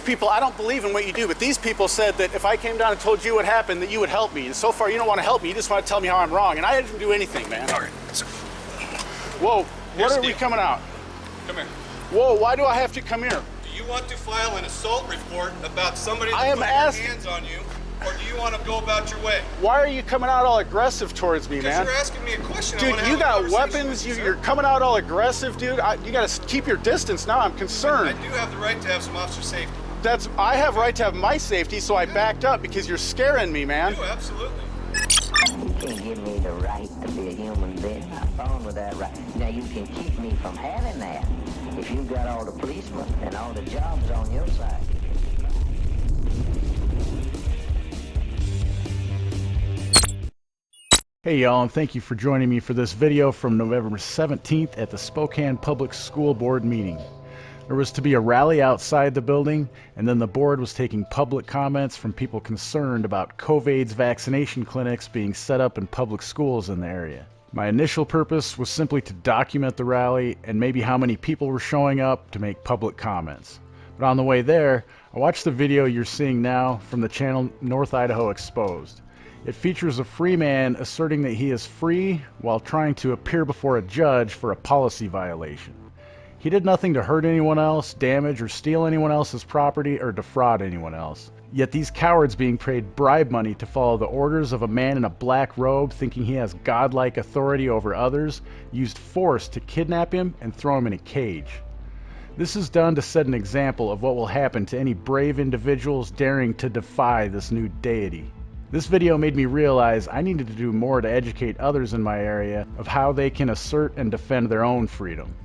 people, I don't believe in what you do, but these people said that if I came down and told you what happened, that you would help me. And so far, you don't want to help me. You just want to tell me how I'm wrong. And I didn't do anything, man. All right, sir. Whoa, what are we coming out? Come here. Whoa, why do I have to come here? Do you want to file an assault report about somebody that put their hands on you, or do you want to go about your way? Why are you coming out all aggressive towards me, man? Because you're asking me a question. Dude, you got weapons, you're coming out all aggressive, dude. You got to keep your distance now. I'm concerned. I do have the right to have some officer safety. I have right to have my safety, so I backed up because you're scaring me, man. You do, absolutely. You can't give me the right to be a human being. I'm born with that right. Now you can keep me from having that if you've got all the policemen and all the jobs on your side. Hey y'all, and thank you for joining me for this video from November 17th at the Spokane Public School Board meeting. There was to be a rally outside the building, and then the board was taking public comments from people concerned about COVID's vaccination clinics being set up in public schools in the area. My initial purpose was simply to document the rally and maybe how many people were showing up to make public comments. But on the way there, I watched the video you're seeing now from the channel North Idaho Exposed. It features a free man asserting that he is free while trying to appear before a judge for a policy violation. He did nothing to hurt anyone else, damage or steal anyone else's property, or defraud anyone else. Yet these cowards being paid bribe money to follow the orders of a man in a black robe thinking he has godlike authority over others, used force to kidnap him and throw him in a cage. This is done to set an example of what will happen to any brave individuals daring to defy this new deity. This video made me realize I needed to do more to educate others in my area of how they can assert and defend their own freedom.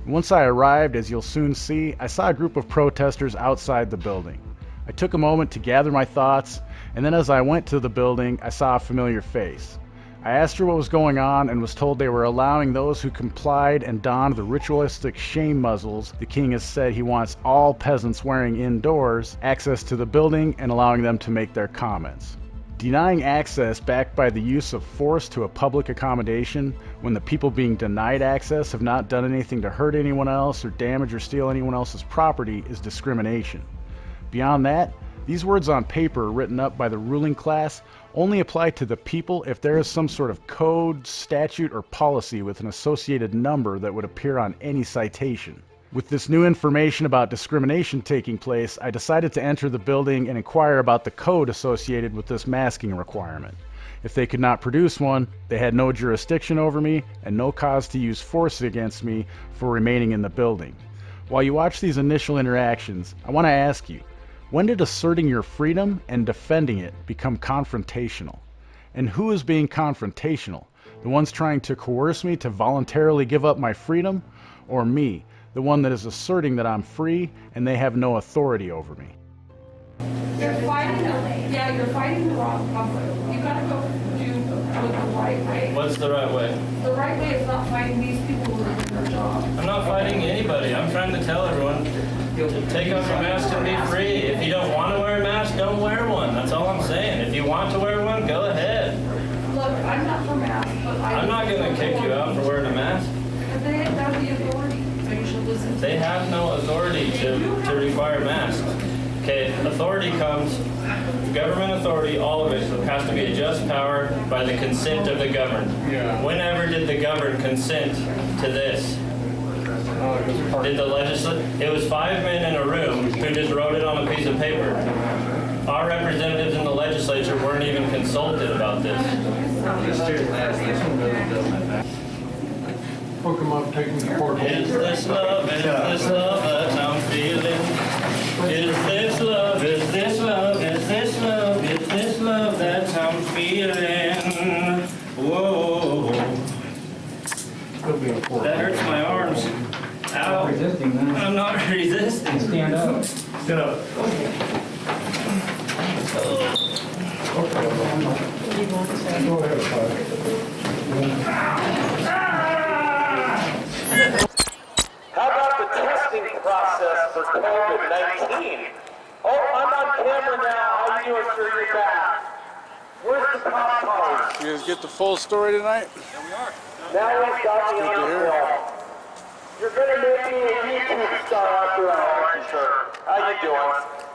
Once I arrived, as you'll soon see, I saw a group of protesters outside the building. I took a moment to gather my thoughts, and then as I went to the building, I saw a familiar face. I asked her what was going on and was told they were allowing those who complied and donned the ritualistic shame muzzles the king has said he wants all peasants wearing indoors access to the building and allowing them to make their comments. Denying access backed by the use of force to a public accommodation when the people being denied access have not done anything to hurt anyone else or damage or steal anyone else's property is discrimination. Beyond that, these words on paper written up by the ruling class only apply to the people if there is some sort of code, statute, or policy with an associated number that would appear on any citation. With this new information about discrimination taking place, I decided to enter the building and inquire about the code associated with this masking requirement. If they could not produce one, they had no jurisdiction over me and no cause to use force against me for remaining in the building. While you watch these initial interactions, I want to ask you, when did asserting your freedom and defending it become confrontational? And who is being confrontational? The ones trying to coerce me to voluntarily give up my freedom, or me, the one that is asserting that I'm free and they have no authority over me? You're fighting the wrong comfort. You gotta go do the right way. What's the right way? The right way is not fighting these people who are doing their job. I'm not fighting anybody. I'm trying to tell everyone to take off your mask and be free. If you don't want to wear a mask, don't wear one. That's all I'm saying. If you want to wear one, go ahead. Look, I'm not for masks, but I'm not going to kick you out for wearing a mask. But they have the authority, so you should listen to They have no authority to require masks. Okay, authority comes, government authority, all of it has to be a just power by the consent of the governed. Yeah. Whenever did the governed consent to this? Did the legislature? It was 5 men in a room who just wrote it on a piece of paper. Our representatives in the legislature weren't even consulted about this. Hook them up, take them to court. Is this love? Is this love that I'm feeling? Is this love? Is this love? Is this love? Is this love that I'm feeling? Whoa. That hurts my arms. Ow. I'm not resisting. Stand up. Stand up. Go ahead, How about the testing process for COVID-19? Oh, I'm on camera now. How you doing, sir? You're back. Where's the pop cars? You guys get the full story tonight? Now we've got me on film. You're gonna make me a YouTube star after all, aren't you, sir? How you doing?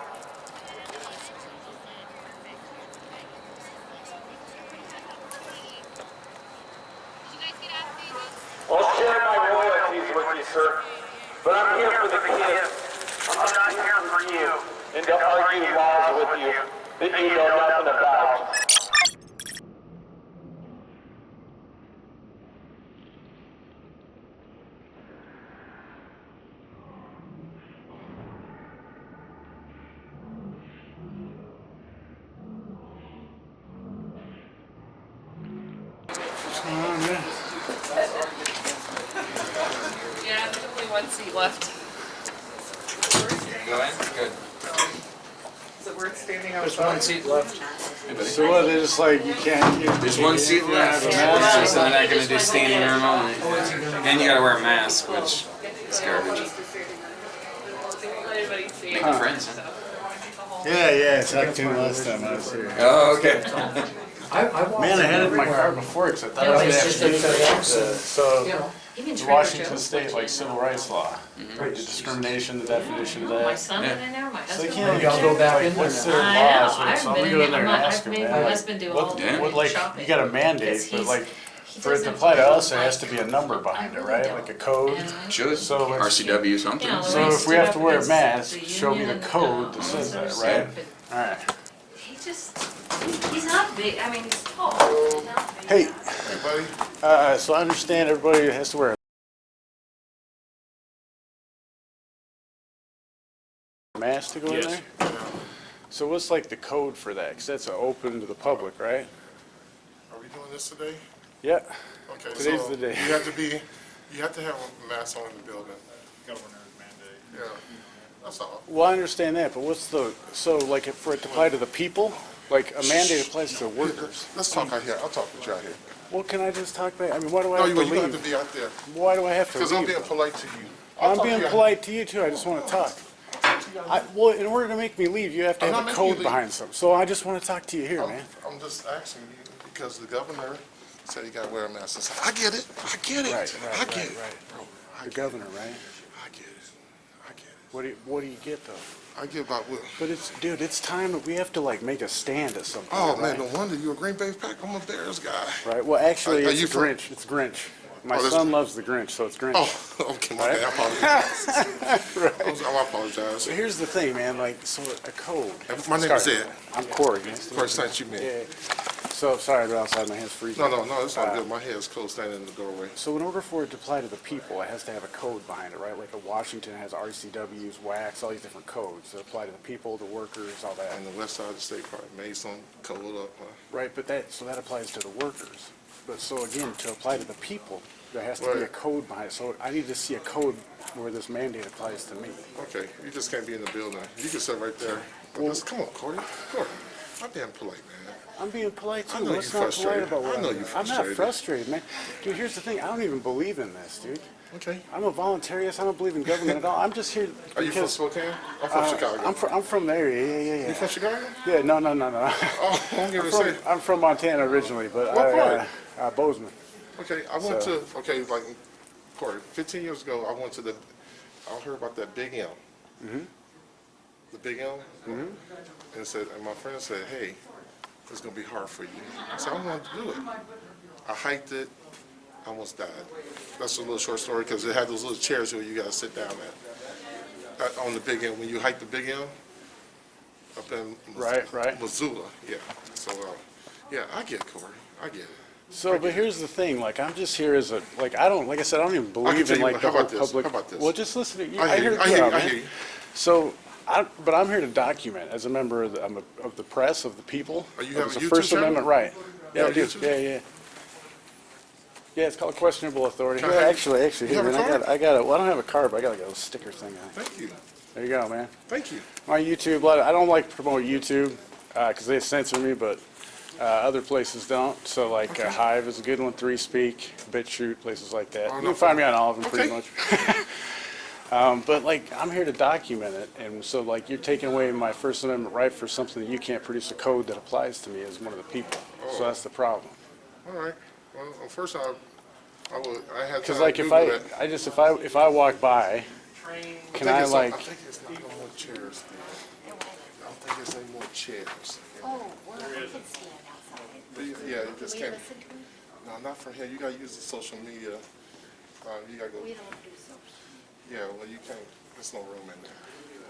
I'll share my royalties with you, sir. But I'm here for the kids. I'm not here for you. And to argue laws with you that you know nothing about. Yeah, there's only one seat left. Go in? Good. Is it worth standing There's outside? one seat left. So what? They're just like you can't. There's one seat left. So they're not going to do standing room only. And you got to wear a mask, which is garbage. Making friends, huh? Yeah. It's not too last time I was here. Oh, okay. Man, I had it in my car before because I thought I was going to have to so the Washington State like civil rights law, right? The discrimination, the definition of My that. son went in there, my So they husband can't went in like, there. go back in what's there their I know, laws? I've So I'm been gonna in go in there there, and I've ask them, made man. my husband do all the What like shopping. you got a mandate, Because but he's- like he for it to doesn't apply to us, there like- has to be a number behind I it, really right? don't. Like a code. And- Should. So let's- RCW something. You know, So if we have to wear a mask, The show me union the and, code that says that, others, right? but All right. He just, he's not big, I mean, he's tall. He's not big. Hey, so I understand everybody has to wear a mask to go in there? So what's like the code for that? Because that's open to the public, right? Are we doing this today? Yeah. Okay, Today's so the day. you have to have a mask on in the building. Governor's mandate. Yeah, that's all. Well, I understand that, but what's the, so like if for it to apply to the people, like a mandate applies to workers. Let's talk out here. I'll talk with you out here. Well, can I just talk back? I mean, why do I No, have you're to gonna have to leave? be out there. Why do I have to Because I'm leave? being polite to you. I'm being polite to you too, I just want to talk. Well, in order to make me leave, you have to I'm have not a making you code leave. behind something. So I just want to talk to you here, man. I'm just asking you because the governor said you gotta wear a mask. I said, I get it. I get it. I get it. Bro, The governor, right? I get it. I get it. What do you get though? I get about what? But dude, it's time that we have to like make a stand at some point. Oh man, right? no wonder you're a Green Bay Pack. I'm a Bears guy. Right. Well, actually, Are it's you from- Grinch. It's Grinch. My Oh, that's- son loves the Grinch, so it's Grinch. Oh, okay, my bad. I apologize. Right. I apologize. So here's the thing, man. Like, so a code. My name is Sorry. Ed. I'm Corey. Nice to First meet night you met. you. Yeah. So sorry, but outside my hands freezing. No, it's all good. My hair's closed standing in the doorway. So in order for it to apply to the people, it has to have a code behind it, right? Like the Washington has RCWs, WACs, all these different codes that apply to the people, the workers, all that. On the west side of the state, probably Mason, code up. Right, but that applies to the workers. But so again, to apply to the people, there has to be a Right. code behind it. So I need to see a code where this mandate applies to me. Okay, you just can't be in the building. You can sit right there. Come on, Corey. Corey, I'm being polite, man. I'm being polite I too. know What's you're not polite frustrated. about what I know I'm you're doing? I'm not frustrated. frustrated, man. Dude, here's the thing. I don't even believe in this, dude. Okay. I'm a voluntarist. I don't believe in government at all. I'm just here Are you from because Spokane? I'm from Chicago. I'm from the area. Yeah. You from Chicago? Yeah, no. Oh, I don't give a say. I'm from Montana originally, but What part? Bozeman. Okay, I went to, like, Corey, 15 years ago, I went to I heard about that Big M. Mm-hmm. The Big M? Mm-hmm. And my friend said, hey, it's going to be hard for you. I said, I want to do it. I hiked it, I almost died. That's a little short story because it had those little chairs where you got to sit down at. On the Big M, when you hike the Big M, up in Right. Missoula, yeah. So, yeah, I get it, Corey. I get it. So, but here's the thing. Like, I'm just here as like I don't even believe tell in you like what, the how whole about this? public. How about this? Well, just listen to you. I hear you. I you hear you. out, I man. hear you. So, but I'm here to document as a member of the press of the people. Are you Of having the a First YouTube channel? Amendment right? Yeah, You I have do. a YouTube? Yeah. Yeah, it's called Questionable Authority. Can I Here, have- actually, you here, have a man, card? I got it. Well, I don't have a card, but I got like a little sticker thing on it. Thank you. There you go, man. Thank you. My YouTube, I don't like to promote YouTube because they censor me, but other places don't. So like Hive is a good one, 3Speak, BitChute, places like that. Oh, You no can find me on all of them Okay. pretty much. But like I'm here to document it, and so like you're taking away my First Amendment right for something that you can't produce a code that applies to me as one of the people. So that's the problem. All right. Well, first I I had Because to like Google it. if I walk by, can I like? I think it's not no more chairs. I don't think there's any more chairs. Oh, well, I can stand outside. Yeah, you just We can't. listen to it? No, not from here. You gotta use the social media. You gotta go. We don't do social. Yeah, well, you can't. There's no room in there.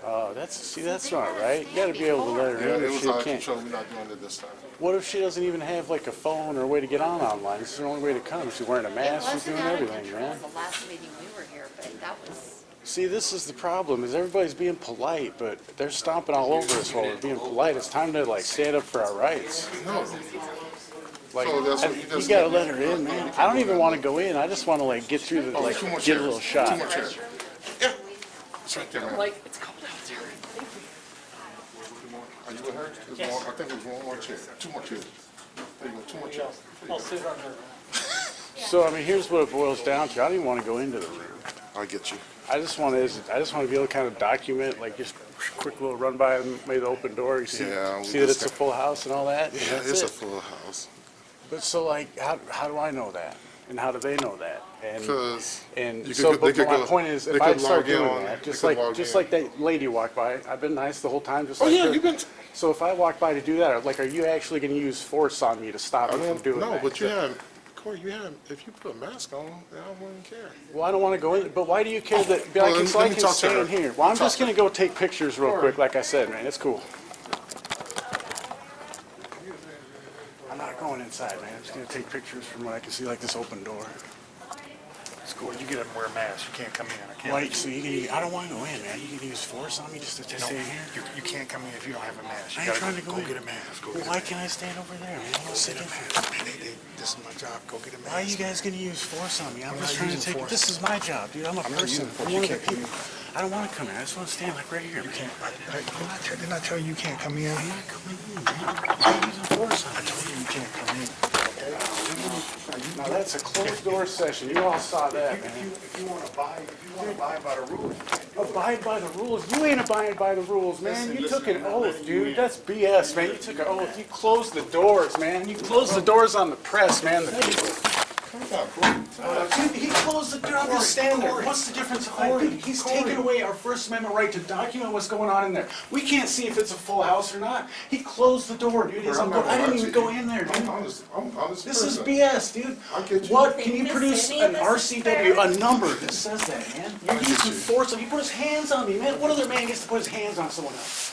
Oh, that's not right. You got to be able to let her Yeah, in it if was she out of can't. control. We're not doing it this time. What if she doesn't even have like a phone or a way to get on online? This is the only way to come. She's wearing a mask. She's doing everything, man. The last meeting we were here, but that was. See, this is the problem. Is everybody's being polite, but they're stomping all over us while we're being polite. It's time to like stand up for our rights. No. Like, So that's what you just gotta let her in, man. I don't even want to go in. I just want to like get through the like Two more get chairs. a little 2 shot. more chairs. Yeah. It's right there, man. It's cold out there. Are you with her? There's one, I think there's one more chair. 2 more chairs. There you go. 2 more chairs. I'll sit on her. So I mean, here's what it boils down to. I don't even want to go into the room. I get you. I just want to be able to kind of document, like just quick little run by and maybe the open door. You see, Yeah, we see that just it's a full house and all that. Yeah, That's it's a it. full house. But so like, how do I know that? And how do they know that? And 'Cause and you so, could- they but could my go- point is, they if I could start log in doing on- that, they just could log like in. that lady walked by, I've been nice the whole time. Just Oh like yeah, her. you've been. So if I walk by to do that, like, are you actually going to use force on me to stop I me from don't doing know, that? but you have. Corey, you have. If you put a mask on, I wouldn't care. Well, I don't want to go in, but why do you care that? Be Well, like, let it's me- let like me can talk to stay her. in here. Well, I'm Talk just to going to go take pictures real quick, like I said, man. It's cool. I'm not going inside, man. I'm just going to take pictures from what I can see, like this open door. It's cool. You get up and wear a mask. You can't come in. I can't. Like, so I don't want to go in, man. You can use force on me just to stay in here. You can't come in if you don't have a mask. I You ain't gotta trying to go in. get a mask. Go Well, get why a mask. can't I stand over there, man? I'll sit in here. This is my job. Go get a mask. Why are you guys going to use force on me? I'm I'm just not trying to using take force. This is my job, dude. I'm a I'm not person. using force. I'm You one of the can't- people. I don't want to come in. I just want to stand like right here. You can't. Didn't I tell you you can't come in? I'm not coming in, man. I'm using force on I told you you can't come in. Now that's a closed door session. You all saw that, man. If you want to abide by the rules. Abide by the rules. You ain't abiding by the rules, man. You took an oath, dude. That's BS, man. You took an oath. You closed the doors, man. You closed the doors on the press, man. The people. Dude, he closed the door. I'm just standing there. What's the difference if I did? He's taken away our First Amendment right to document what's going on in there. We can't see if it's a full house or not. He closed the door, dude. I didn't even go in there, dude. I'm honest This is person. BS, dude. I get you. What? Can you produce an RCW, a number that says that, man? You're using force. He put his hands on me, man. What other man gets to put his hands on someone else?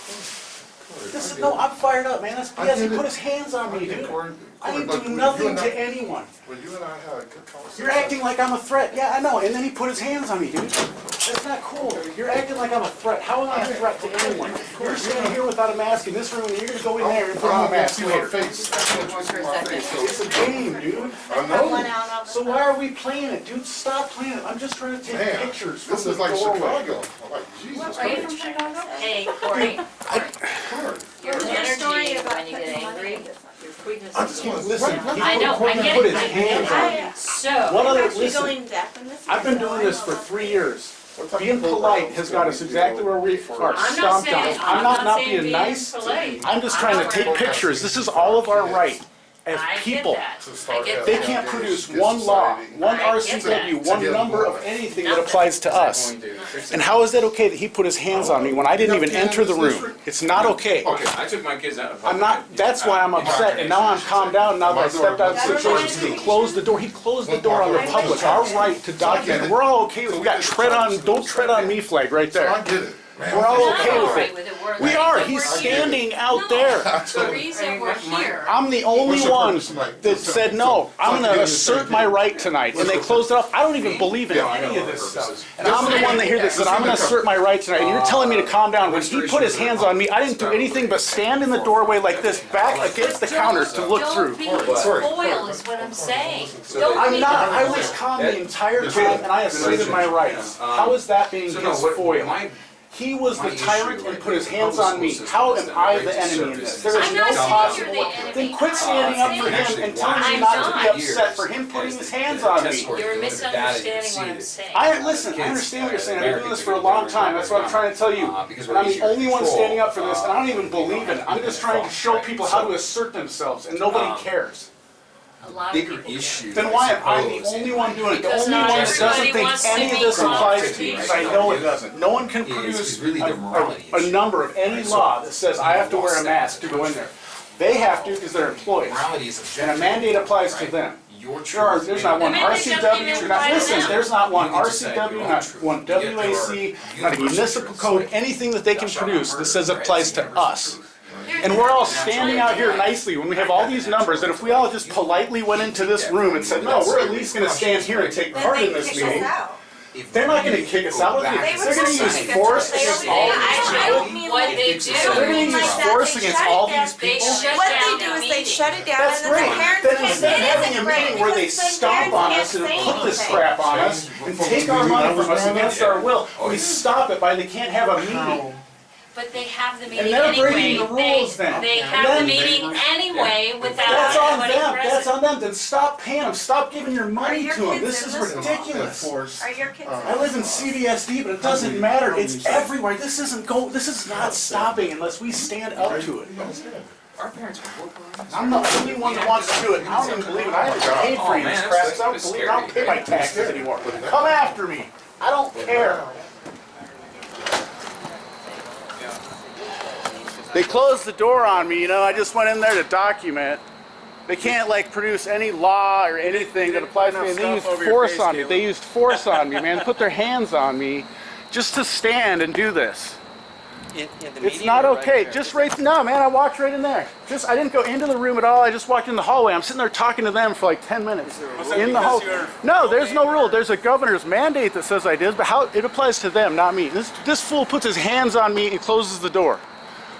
This is, no, I'm fired up, man. That's BS. He put his hands on me, dude. I didn't do nothing to anyone. Well, you and I had a good conversation. You're acting like I'm a threat. Yeah, I know. And then he put his hands on me, dude. That's not cool. You're acting like I'm a threat. How am I a threat to anyone? You're standing here without a mask in this room, and you're going to go in there and put on a mask later. It's a game, dude. I know. So why are we playing it, dude? Stop playing it. I'm just trying to take Man, pictures from this the is like doorway. Chicago. I'm like, Jesus Are you from Christ. Chicago? Hey, Corey. Corey. Your energy when you get angry. Your quickness. I just want to listen. I know, I get Put it. his hands on me. So. What other, Actually listen, going back on this. I've been doing this for 3 years. Being polite has got us exactly where we are. I'm not Stomped saying, on. I'm not saying being nice. polite. I'm just trying to take pictures. This is all of our right as I get people. that. I get They that. can't produce one law, one I get RCW, that. one number of anything that applies to us. And how is that okay that he put his hands on me when I didn't even enter the room? It's not okay. I took my kids out of I'm not, that's why I'm upset, and now I'm calmed down, now that I stepped out of the situation, he closed the door, he closed the door on the public, our right to document, we're all okay with it, we got don't tread on me flag right there. I get it. We're all okay with it. We are, he's We're standing out there. The reason we're here. I'm the only one that said, no, I'm gonna assert my right tonight, and they closed it off. I don't even believe in any of this stuff. And I'm the one that here that said, I'm gonna assert my right tonight, and you're telling me to calm down. When he put his hands on me, I didn't do anything but stand in the doorway like this, back against the counter to look through. Don't be spoil is what I'm saying. Don't I'm be not, I was calm the entire time, and I asserted my rights. How is that being his foil? He was the tyrant and put his hands on me. How am I the enemy in this? There is I'm no not saying possible. you're the enemy. Then quit standing up for him and telling me I'm not to not. be upset for him putting his hands on me. You're misunderstanding what I'm saying. Listen, I understand what you're saying. I've been doing this for a long time. That's what I'm trying to tell you. And I'm the only one standing up for this, and I don't even believe in it. I'm just trying to show people how to assert themselves, and nobody cares. A lot of bigger people issue. Then why am I the only one doing it? The Because only not one that doesn't everybody think wants to any of be this applies to you, because I know it confrontational. doesn't. No one can Is produce really the morality a issue. number of any law that says I have to wear a mask to go in there. They have to because they're employees. Morality is And a objective, mandate applies to right? them. Your There's not one The mandate doesn't RCW, even not, apply to listen, them. there's not one You can decide RCW, your own not truth. one Yet there are WAC, not a universal municipal truths. code, anything that they can Thou shalt not produce that murder, says it right? applies It's a to universal us. truth. And we're all standing out here nicely when we have all these numbers, and if we all just politely went into this room and said, no, we're at least gonna stand here and take part in this meeting, they're not gonna kick us out. They're gonna use force against all these I people. don't mean what they do. They're gonna use force against all these They people. shut What down they do the is they meeting. shut it down That's and then great. the parents Then can't. instead of It having a isn't great meeting where they because then stomp parents on can't us and say put this anything. crap on us and take our money from us against our will, we stop it by they can't have a meeting. But they have the And meeting they're breaking anyway. the rules then. They And have then- the meeting anyway without That's on anybody them, present. that's on them, then stop paying them, stop giving your money your to them, kids this in is this ridiculous. Are your kids? I live in CDSD, but it doesn't matter, it's everywhere, this is not stopping unless we stand up to it. Our parents were working. I'm the only one that wants to do it, I don't even believe it, I haven't paid for any of this crap, 'cause I don't believe it, I don't pay my taxes anymore. Come after me, I don't care. They closed the door on me, you know, I just went in there to document. They can't like produce any law or anything that applies to me, and they used force on me, they used force on me, man, put their hands on me just to stand and do this. It's not okay, just right, no man, I walked right in there. I didn't go into the room at all, I just walked in the hallway, I'm sitting there talking to them for like 10 minutes. In the hall. No, there's no rule, there's a governor's mandate that says I did, but how, it applies to them, not me. This fool puts his hands on me and closes the door.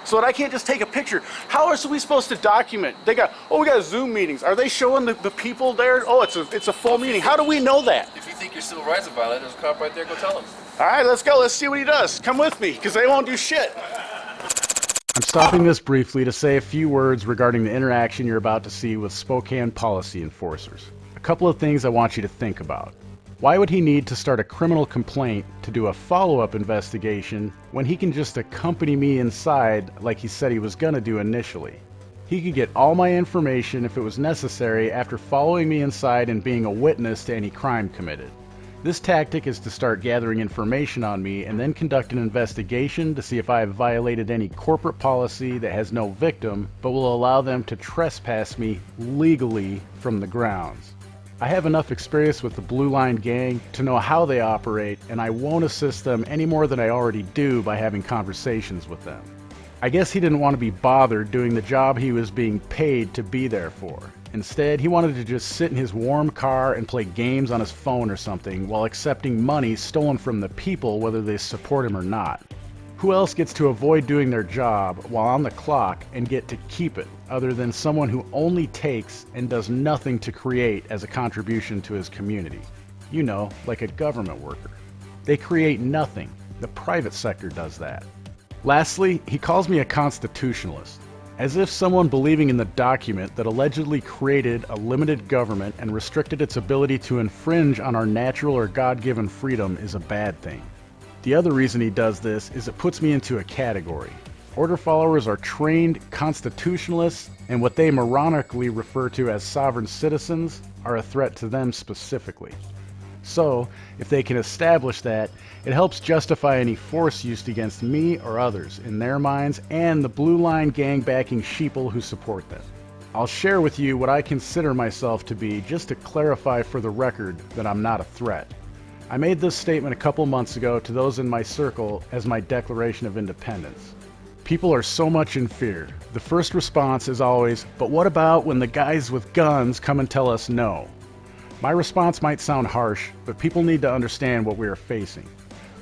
So that I can't just take a picture. How are we supposed to document? They got, oh, we got Zoom meetings. Are they showing the people there? Oh, it's a full meeting. How do we know that? If you think your civil rights are violated, there's a cop right there, go tell him. All right, let's go. Let's see what he does. Come with me, because they won't do shit. I'm stopping this briefly to say a few words regarding the interaction you're about to see with Spokane policy enforcers. A couple of things I want you to think about. Why would he need to start a criminal complaint to do a follow-up investigation when he can just accompany me inside like he said he was gonna do initially? He could get all my information if it was necessary after following me inside and being a witness to any crime committed. This tactic is to start gathering information on me and then conduct an investigation to see if I have violated any corporate policy that has no victim but will allow them to trespass me legally from the grounds. I have enough experience with the Blue Line Gang to know how they operate, and I won't assist them any more than I already do by having conversations with them. I guess he didn't want to be bothered doing the job he was being paid to be there for. Instead, he wanted to just sit in his warm car and play games on his phone or something while accepting money stolen from the people whether they support him or not. Who else gets to avoid doing their job while on the clock and get to keep it, other than someone who only takes and does nothing to create as a contribution to his community? You know, like a government worker. They create nothing. The private sector does that. Lastly, he calls me a constitutionalist, as if someone believing in the document that allegedly created a limited government and restricted its ability to infringe on our natural or God-given freedom is a bad thing. The other reason he does this is it puts me into a category. Order followers are trained constitutionalists, and what they moronically refer to as sovereign citizens are a threat to them specifically. So, if they can establish that, it helps justify any force used against me or others in their minds and the Blue Line Gang backing sheeple who support them. I'll share with you what I consider myself to be just to clarify for the record that I'm not a threat. I made this statement a couple months ago to those in my circle as my Declaration of Independence. People are so much in fear. The first response is always, but what about when the guys with guns come and tell us no? My response might sound harsh, but people need to understand what we are facing.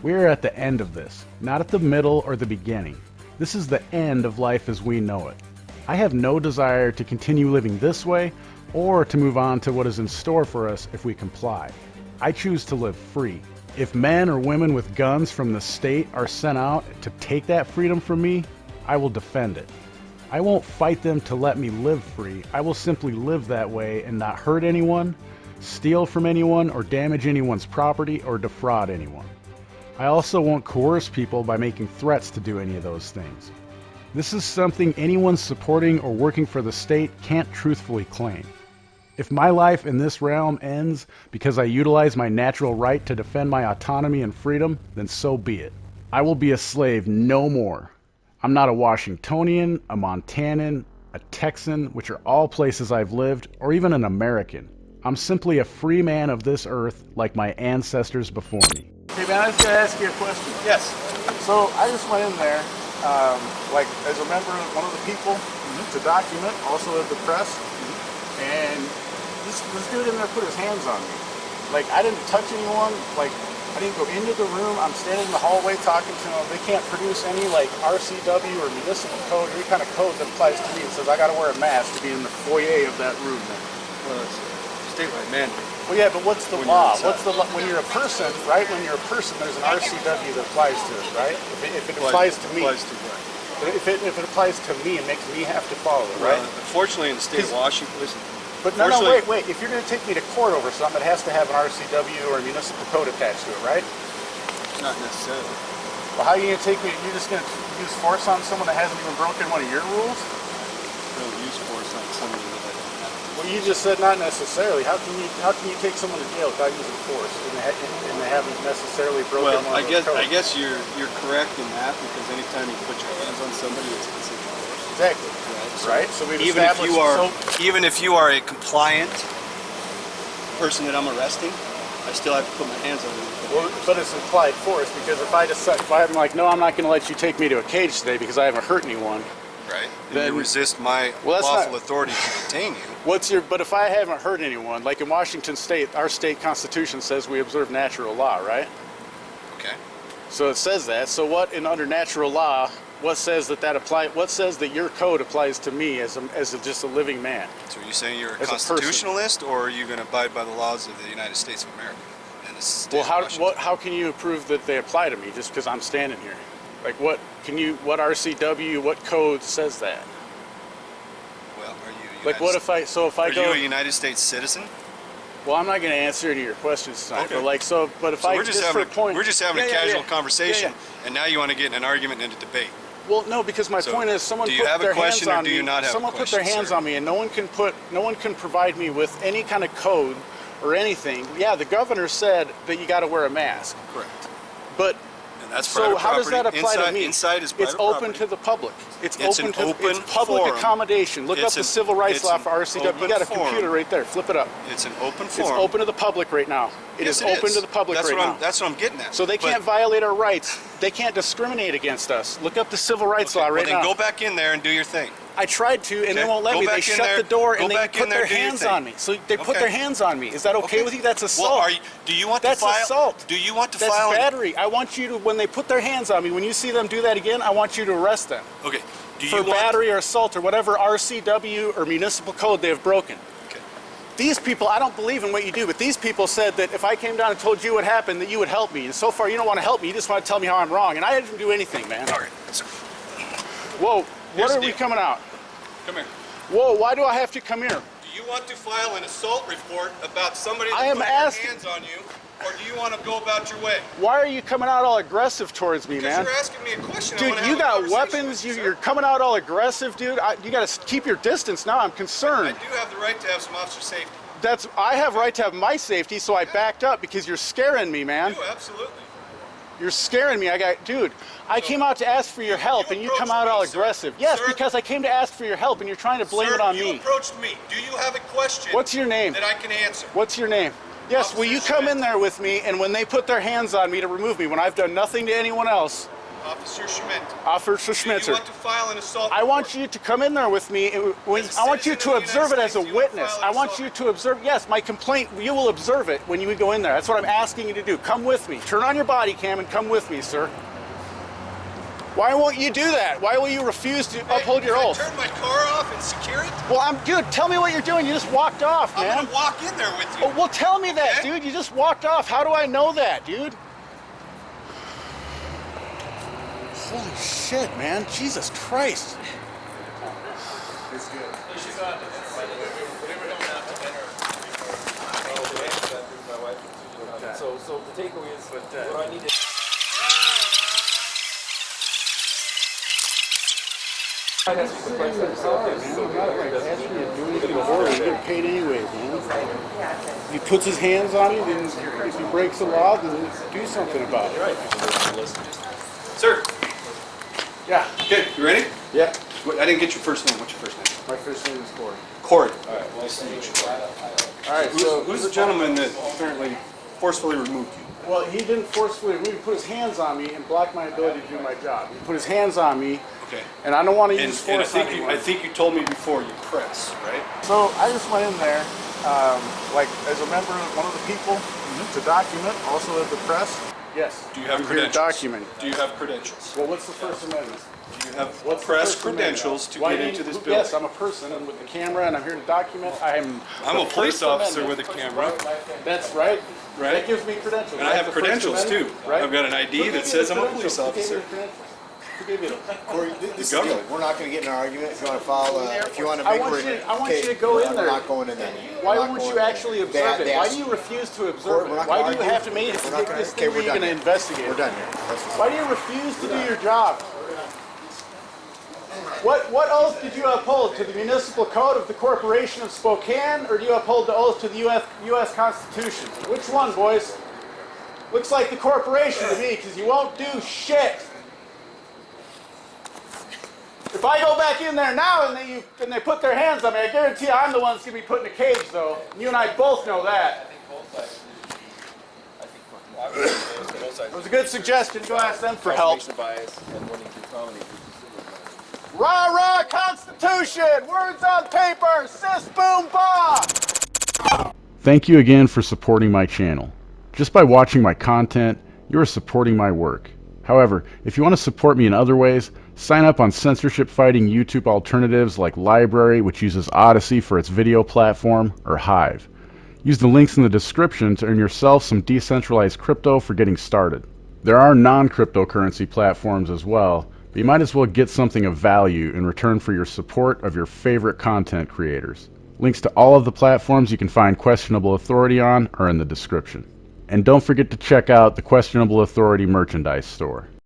We are at the end of this, not at the middle or the beginning. This is the end of life as we know it. I have no desire to continue living this way or to move on to what is in store for us if we comply. I choose to live free. If men or women with guns from the state are sent out to take that freedom from me, I will defend it. I won't fight them to let me live free. I will simply live that way and not hurt anyone, steal from anyone, or damage anyone's property or defraud anyone. I also won't coerce people by making threats to do any of those things. This is something anyone supporting or working for the state can't truthfully claim. If my life in this realm ends because I utilize my natural right to defend my autonomy and freedom, then so be it. I will be a slave no more. I'm not a Washingtonian, a Montanan, a Texan, which are all places I've lived, or even an American. I'm simply a free man of this earth like my ancestors before me. Hey man, I just gotta ask you a question. Yes. So I just went in there, like as a member of one of the people to document, also as the press, and this dude in there put his hands on me. Like I didn't touch anyone, like I didn't go into the room, I'm standing in the hallway talking to them. They can't produce any like RCW or municipal code, any kind of code that applies to me. It says I gotta wear a mask to be in the foyer of that room then. Well, it's statewide mandate. Well, yeah, but what's the law? What's the law? When you're a person, right? When you're a person, there's an RCW that applies to it, right? If it applies to me. Applies to what? If it applies to me, it makes me have to follow it, right? Unfortunately, in the state of Washington, listen. But no, wait. If you're going to take me to court over something, it has to have an RCW or a municipal code attached to it, right? Not necessarily. Well, how are you going to take me? You're just going to use force on someone that hasn't even broken one of your rules? Don't use force on somebody that doesn't have to. Well, you just said not necessarily. How can you take someone to jail without using force and they haven't necessarily broken one of those codes? I guess you're correct in that because anytime you put your hands on somebody, it's considered force. Exactly. Right. So we've established. Even if you are a compliant person that I'm arresting, I still have to put my hands on you. Well, but it's implied force because if I'm like, no, I'm not going to let you take me to a cage today because I haven't hurt anyone. Right. Then you resist my lawful authority to detain you. But if I haven't hurt anyone, like in Washington State, our state constitution says we observe natural law, right? Okay. So it says that. So what under natural law? What says that apply? What says that your code applies to me as just a living man? So are you saying you're a constitutionalist, or are you going to abide by the laws of the United States of America? Well, how can you prove that they apply to me just because I'm standing here? Like what RCW, what code says that? Well, are you like what if I are you a United States citizen? Well, I'm not going to answer any of your questions tonight. Okay. But we're just having a casual conversation, and now you want to get in an argument and a debate. Well, no, because my point is someone put their hands on me. Someone put their hands on me, and no one can provide me with any kind of code or anything. Yeah, the governor said that you got to wear a mask. Correct. But that's so how does that apply to me? Inside is private It's open property. to the public. It's open it's public forum. accommodation. Look up the civil rights law for RCW. You got a computer right there. Flip it up. It's an open forum. It's open to the public right now. It is open to the public right now. That's what I'm getting at. So they can't violate our rights. They can't discriminate against us. Look up the civil rights law right now. Well, then go back in there and do your thing. I tried to, and they won't let me. They shut the door and they put their hands on me. So they put their hands on me. Is that okay with you? That's assault. Well, do you want to file? That's assault. Do you want to That's file? battery. I want you to, when they put their hands on me, when you see them do that again, I want you to arrest them. Okay. For battery or assault or whatever RCW or municipal code they have broken. Okay. These people, I don't believe in what you do, but these people said that if I came down and told you what happened, that you would help me. And so far, you don't want to help me. You just want to tell me how I'm wrong. And I didn't do anything, man. All right. Whoa. What are we coming out? Come here. Whoa, why do I have to come here? Do you want to file an assault report about somebody that put their hands on you, or do you want to go about your way? Why are you coming out all aggressive towards me, man? Because you're asking me a question. Dude, you got weapons. You're coming out all aggressive, dude. You got to keep your distance now. I'm concerned. I do have the right to have some officer safety. I have right to have my safety, so I backed up because you're scaring me, man. You do, absolutely. You're scaring me. Dude, I came out to ask for your help, and you come out all aggressive. Yes, because I came to ask for your help, and you're trying to blame it on me. You approached me. Do you have a question? What's your name? That I can answer. What's your name? Yes, will you come in there with me, and when they put their hands on me to remove me, when I've done nothing to anyone else. Officer Schmidt. Officer Schmitzer. Do you want to file an assault report? I want you to come in there with me. I want you to observe it as a witness. I want you to observe, yes, my complaint, you will observe it when you go in there. That's what I'm asking you to do. Come with me. Turn on your body cam and come with me, sir. Why won't you do that? Why will you refuse to uphold your oath? Turn my car off and secure it? Well, dude, tell me what you're doing. You just walked off, man. I'm going to walk in there with you. Oh, well, tell me that, dude. You just walked off. How do I know that, dude? Holy shit, man. Jesus Christ. It's good. So the takeaway is what I need to You get paid anyway, man. If he puts his hands on you, then if he breaks the law, then do something about it. Sir. Yeah. Okay, you ready? Yeah. I didn't get your first name. What's your first name? My first name is Corey. Corey. All right, well, nice to meet you. All right, so who's the gentleman that apparently forcefully removed you? Well, he didn't forcefully remove me. He put his hands on me and blocked my ability to do my job. He put his hands on me, okay, and I don't want to use force on anyone. I think you told me before you press, right? So I just went in there, like as a member of one of the people to document, also as the press. Yes. Do you have credentials? Do you have credentials? Well, what's the First Amendment? Do you have press credentials to get into this building? Yes, I'm a person and with the camera, and I'm here to document. I'm a police officer with a camera. That's right. Right. That gives me credentials. And I have credentials too. Right? I've got an ID that says I'm a police officer. Corey, this is the deal. We're not going to get in an argument. If you want to follow, if you want to I make want you to go in there. We're not going in there. Why won't you actually observe it? Why do you refuse to observe it? Why do you have to make it this thing where you're going to investigate it? We're done here. Why do you refuse to do your job? What oath did you uphold? To the municipal code of the Corporation of Spokane, or do you uphold the oath to the U.S. Constitution? Which one, boys? Looks like the corporation to me, because you won't do shit. If I go back in there now and they put their hands on me, I guarantee you I'm the one that's going to be put in a cage, though. And you and I both know that. It was a good suggestion. Go ask them for help. Rah, rah, Constitution! Words on paper! Sis, boom, bah! Thank you again for supporting my channel. Just by watching my content, you are supporting my work. However, if you want to support me in other ways, sign up on censorship-fighting YouTube alternatives like LBRY, which uses Odyssey for its video platform, or Hive. Use the links in the description to earn yourself some decentralized crypto for getting started. There are non-cryptocurrency platforms as well, but you might as well get something of value in return for your support of your favorite content creators. Links to all of the platforms you can find Questionable Authority on are in the description. And don't forget to check out the Questionable Authority merchandise store.